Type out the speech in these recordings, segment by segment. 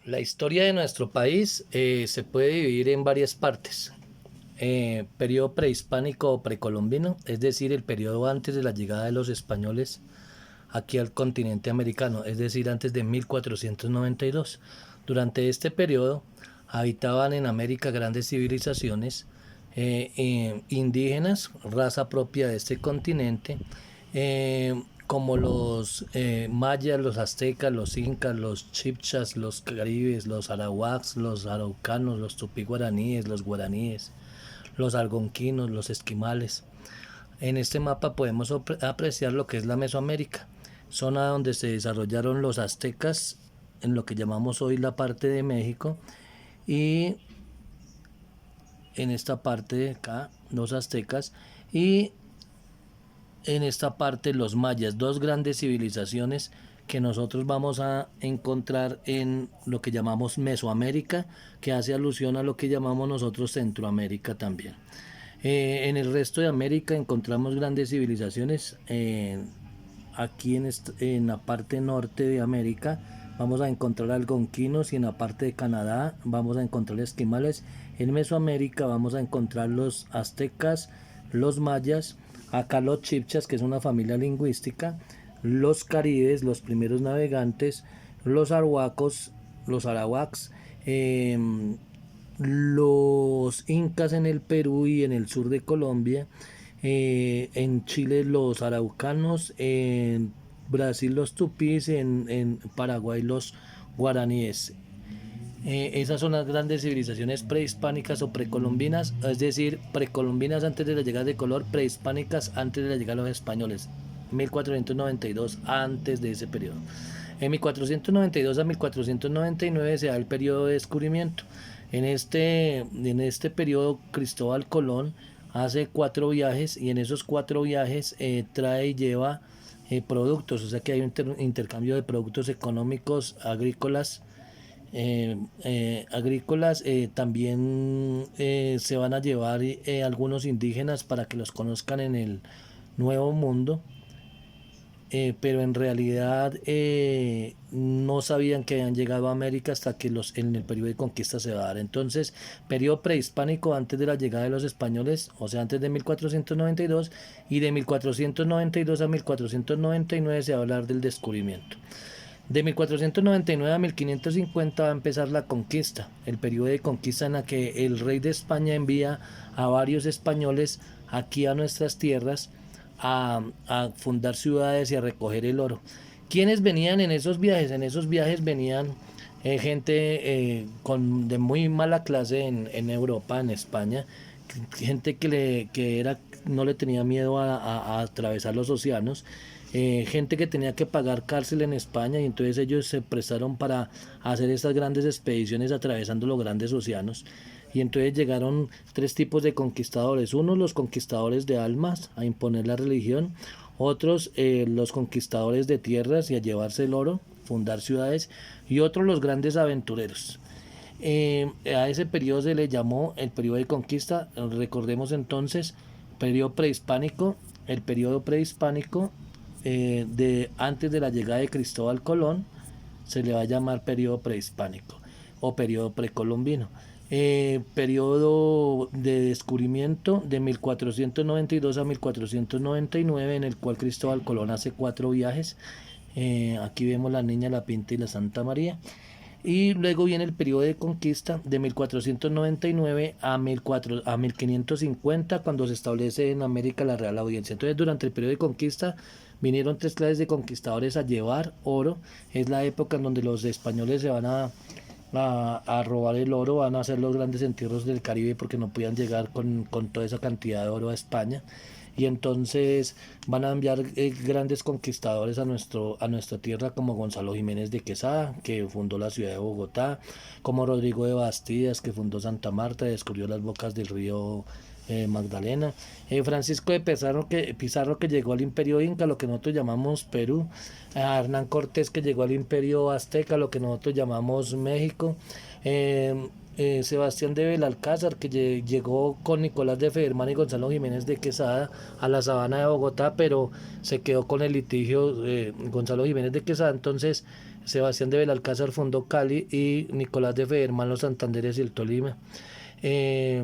La historia de nuestro país se puede dividir en varias partes. Periodo prehispánico o precolombino, es decir, el periodo antes de la llegada de los españoles aquí al continente americano, es decir, antes de 1492. Durante este periodo habitaban en América grandes civilizaciones indígenas, raza propia de este continente, como los mayas, los aztecas, los incas, los chipchas, los caribes, los arawaks, los araucanos, los tupí guaraníes, los guaraníes, los algonquinos, los esquimales. En este mapa podemos apreciar lo que es la Mesoamérica, zona donde se desarrollaron los aztecas, en lo que llamamos hoy la parte de México, y en esta parte de acá los aztecas, y en esta parte los mayas, dos grandes civilizaciones que nosotros vamos a encontrar en lo que llamamos Mesoamérica, que hace alusión a lo que llamamos nosotros Centroamérica también. En el resto de América encontramos grandes civilizaciones. Aquí en la parte norte de América vamos a encontrar algonquinos, y en la parte de Canadá vamos a encontrar esquimales. En Mesoamérica vamos a encontrar los aztecas, los mayas, acá los chipchas, que es una familia lingüística, los caribes, los primeros navegantes, los arhuacos, los arawaks, los incas en el Perú y en el sur de Colombia, en Chile los araucanos, en Brasil los tupís, en Paraguay los guaraníes. Esas son las grandes civilizaciones prehispánicas o precolombinas, es decir, precolombinas antes de la llegada de color, prehispánicas antes de la llegada de los españoles, 1492 antes de ese periodo. En 1492 a 1499 se da el periodo de descubrimiento. En este periodo Cristóbal Colón hace 4 viajes, y en esos 4 viajes trae y lleva productos, o sea que hay un intercambio de productos económicos, agrícolas, también se van a llevar algunos indígenas para que los conozcan en el Nuevo Mundo, pero en realidad no sabían que habían llegado a América hasta que en el periodo de conquista se va a dar. Entonces, periodo prehispánico antes de la llegada de los españoles, o sea, antes de 1492, y de 1492 a 1499 se va a hablar del descubrimiento. De 1499 a 1550 va a empezar la conquista, el periodo de conquista en la que el rey de España envía a varios españoles aquí a nuestras tierras a fundar ciudades y a recoger el oro. ¿Quiénes venían en esos viajes? En esos viajes venían gente de muy mala clase en Europa, en España, gente que no le tenía miedo a atravesar los océanos, gente que tenía que pagar cárcel en España, y entonces ellos se prestaron para hacer estas grandes expediciones atravesando los grandes océanos. Y entonces llegaron 3 tipos de conquistadores: unos los conquistadores de almas, a imponer la religión; otros los conquistadores de tierras y a llevarse el oro, fundar ciudades; y otros los grandes aventureros. A ese periodo se le llamó el periodo de conquista. Recordemos entonces, periodo prehispánico, el periodo prehispánico de antes de la llegada de Cristóbal Colón se le va a llamar periodo prehispánico o periodo precolombino. Periodo de descubrimiento de 1492 a 1499, en el cual Cristóbal Colón hace 4 viajes. Aquí vemos la Niña, la Pinta y la Santa María. Y luego viene el periodo de conquista de 1499 a 1550, cuando se establece en América la Real Audiencia. Entonces, durante el periodo de conquista vinieron 3 clases de conquistadores a llevar oro. Es la época en donde los españoles se van a robar el oro, van a hacer los grandes entierros del Caribe, porque no podían llegar con toda esa cantidad de oro a España. Y entonces van a enviar grandes conquistadores a nuestra tierra, como Gonzalo Jiménez de Quesada, que fundó la ciudad de Bogotá; como Rodrigo de Bastidas, que fundó Santa Marta y descubrió las bocas del río Magdalena; Francisco de Pizarro, que llegó al imperio Inca, lo que nosotros llamamos Perú; a Hernán Cortés, que llegó al imperio Azteca, lo que nosotros llamamos México; Sebastián de Belalcázar, que llegó con Nicolás de Federman y Gonzalo Jiménez de Quesada a la sabana de Bogotá, pero se quedó con el litigio Gonzalo Jiménez de Quesada. Entonces Sebastián de Belalcázar fundó Cali y Nicolás de Federman los Santanderes y el Tolima. Eh,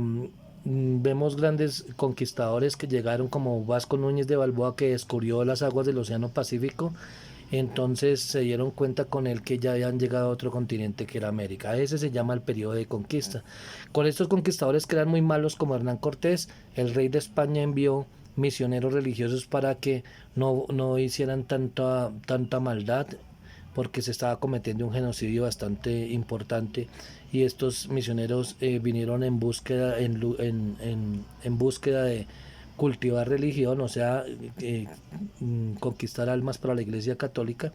Vemos grandes conquistadores que llegaron, como Vasco Núñez de Balboa, que descubrió las aguas del Océano Pacífico. Entonces se dieron cuenta con él que ya habían llegado a otro continente, que era América. Ese se llama el periodo de conquista. Con estos conquistadores, que eran muy malos, como Hernán Cortés, el rey de España envió misioneros religiosos para que no hicieran tanta maldad, porque se estaba cometiendo un genocidio bastante importante, y estos misioneros vinieron en búsqueda de cultivar religión, o sea, conquistar almas para la Iglesia Católica.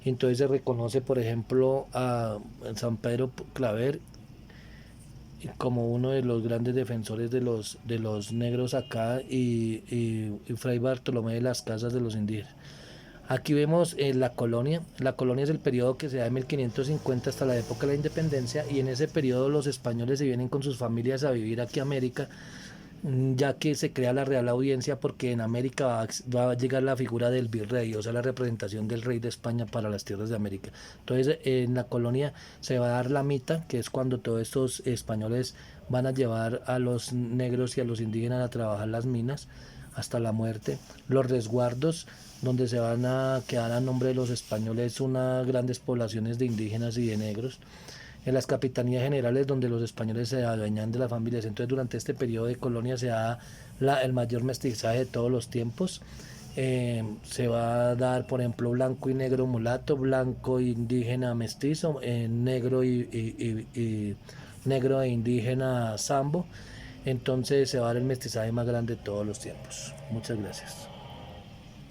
Entonces se reconoce, por ejemplo, a San Pedro Claver como uno de los grandes defensores de los negros acá, y Fray Bartolomé de las Casas de los indígenas. Aquí vemos la colonia. La colonia es el periodo que se da de 1550 hasta la época de la independencia, y en ese periodo los españoles se vienen con sus familias a vivir aquí a América, ya que se crea la Real Audiencia, porque en América va a llegar la figura del virrey, o sea, la representación del rey de España para las tierras de América. Entonces en la colonia se va a dar la mita, que es cuando todos estos españoles van a llevar a los negros y a los indígenas a trabajar las minas hasta la muerte. Los resguardos, donde se van a quedar a nombre de los españoles unas grandes poblaciones de indígenas y de negros. En las capitanías generales, donde los españoles se adueñan de las familias. Entonces durante este periodo de colonia se da el mayor mestizaje de todos los tiempos. Se va a dar, por ejemplo, blanco y negro mulato, blanco indígena mestizo, negro y negro e indígena sambo. Entonces se va a dar el mestizaje más grande de todos los tiempos. Muchas gracias.